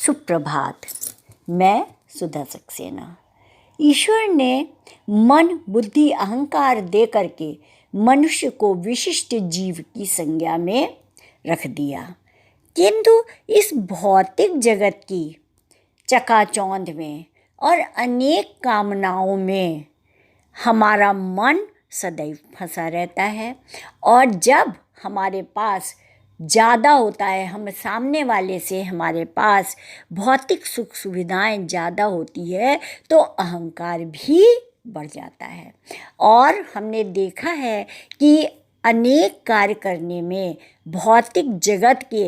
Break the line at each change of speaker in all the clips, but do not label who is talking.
सुप्रभात। मैं सुधा सक्सेना। ईश्वर ने मन, बुद्धि, अहंकार दे करके मनुष्य को विशिष्ट जीव की संज्ञा में रख दिया, किंतु इस भौतिक जगत की चकाचौंध में और अनेक कामनाओं में हमारा मन सदैव फंसा रहता है। और जब हमारे पास ज़्यादा होता है, हम सामने वाले से हमारे पास भौतिक सुख सुविधाएं ज़्यादा होती है तो अहंकार भी बढ़ जाता है। और हमने देखा है कि अनेक कार्य करने में, भौतिक जगत के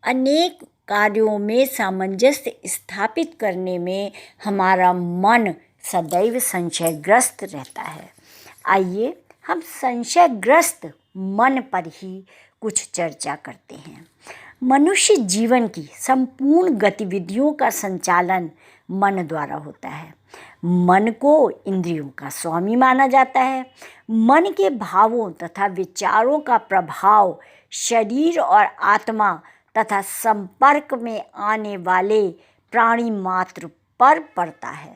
अनेक कार्यों में सामंजस्य स्थापित करने में हमारा मन सदैव संशयग्रस्त रहता है। आइए हम संशयग्रस्त मन पर ही कुछ चर्चा करते हैं। मनुष्य जीवन की संपूर्ण गतिविधियों का संचालन मन द्वारा होता है। मन को इंद्रियों का स्वामी माना जाता है। मन के भावों तथा विचारों का प्रभाव शरीर और आत्मा तथा संपर्क में आने वाले प्राणी मात्र पर पड़ता है।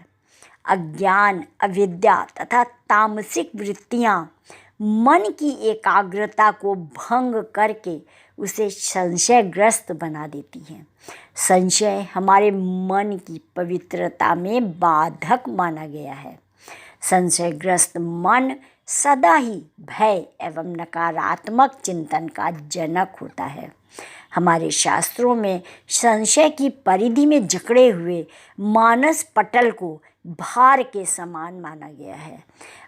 अज्ञान, अविद्या तथा तामसिक वृत्तियाँ मन की एकाग्रता को भंग करके उसे संशयग्रस्त बना देती हैं। संशय हमारे मन की पवित्रता में बाधक माना गया है। संशयग्रस्त मन सदा ही भय एवं नकारात्मक चिंतन का जनक होता है। हमारे शास्त्रों में संशय की परिधि में जकड़े हुए मानस पटल को भार के समान माना गया है।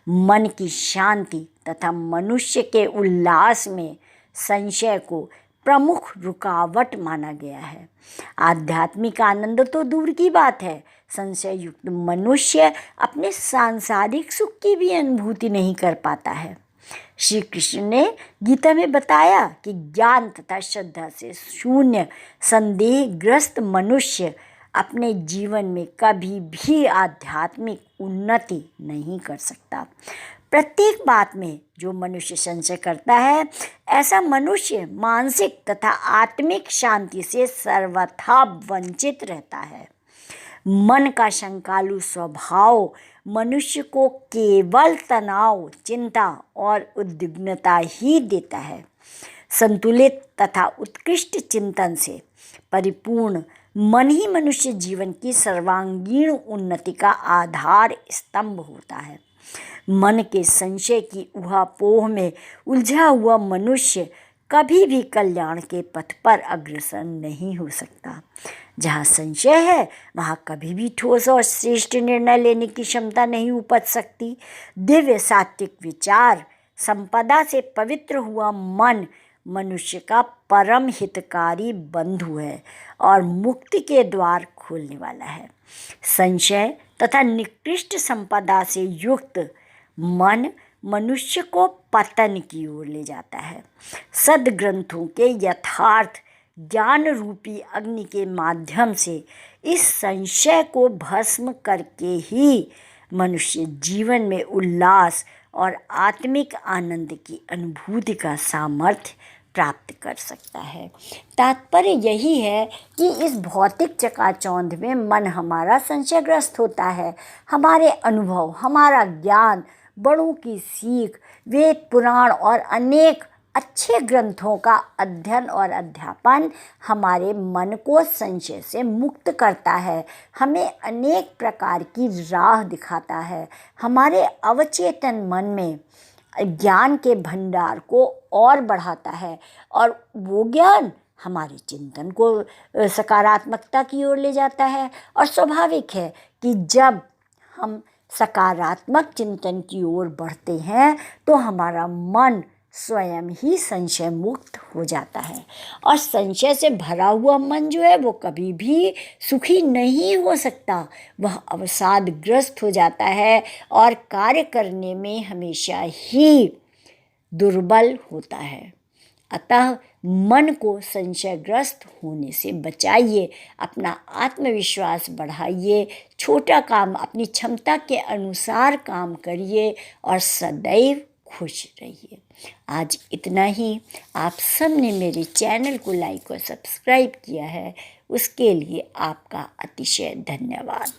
मन की शांति तथा मनुष्य के उल्लास में संशय को प्रमुख रुकावट माना गया है। आध्यात्मिक आनंद तो दूर की बात है, संशय युक्त मनुष्य अपने सांसारिक सुख की भी अनुभूति नहीं कर पाता है। श्री कृष्ण ने गीता में बताया कि ज्ञान तथा श्रद्धा से शून्य संदेहग्रस्त मनुष्य अपने जीवन में कभी भी आध्यात्मिक उन्नति नहीं कर सकता। प्रत्येक बात में जो मनुष्य संशय करता है, ऐसा मनुष्य मानसिक तथा आत्मिक शांति से सर्वथा वंचित रहता है। मन का शंकालु स्वभाव मनुष्य को केवल तनाव, चिंता और उद्विग्नता ही देता है। संतुलित तथा उत्कृष्ट चिंतन से परिपूर्ण मन ही मनुष्य जीवन की सर्वांगीण उन्नति का आधार स्तंभ होता है। मन के संशय की ऊहापोह में उलझा हुआ मनुष्य कभी भी कल्याण के पथ पर अग्रसर नहीं हो सकता। जहाँ संशय है वहाँ कभी भी ठोस और श्रेष्ठ निर्णय लेने की क्षमता नहीं उपज सकती। दिव्य सात्विक विचार संपदा से पवित्र हुआ मन मनुष्य का परम हितकारी बंधु है और मुक्ति के द्वार खोलने वाला है। संशय तथा निकृष्ट संपदा से युक्त मन मनुष्य को पतन की ओर ले जाता है। सद्ग्रंथों के यथार्थ ज्ञान रूपी अग्नि के माध्यम से इस संशय को भस्म करके ही मनुष्य जीवन में उल्लास और आत्मिक आनंद की अनुभूति का सामर्थ्य प्राप्त कर सकता है। तात्पर्य यही है कि इस भौतिक चकाचौंध में मन हमारा संशयग्रस्त होता है। हमारे अनुभव, हमारा ज्ञान, बड़ों की सीख, वेद, पुराण और अनेक अच्छे ग्रंथों का अध्ययन और अध्यापन हमारे मन को संशय से मुक्त करता है, हमें अनेक प्रकार की राह दिखाता है, हमारे अवचेतन मन में ज्ञान के भंडार को और बढ़ाता है और वो ज्ञान हमारे चिंतन को सकारात्मकता की ओर ले जाता है। और स्वाभाविक है कि जब हम सकारात्मक चिंतन की ओर बढ़ते हैं तो हमारा मन स्वयं ही संशय मुक्त हो जाता है। और संशय से भरा हुआ मन जो है वो कभी भी सुखी नहीं हो सकता, वह अवसादग्रस्त हो जाता है और कार्य करने में हमेशा ही दुर्बल होता है। अतः मन को संशयग्रस्त होने से बचाइए, अपना आत्मविश्वास बढ़ाइए, छोटा काम अपनी क्षमता के अनुसार काम करिए और सदैव खुश रहिए। आज इतना ही। आप सब ने मेरे चैनल को लाइक और सब्सक्राइब किया है, उसके लिए आपका अतिशय धन्यवाद।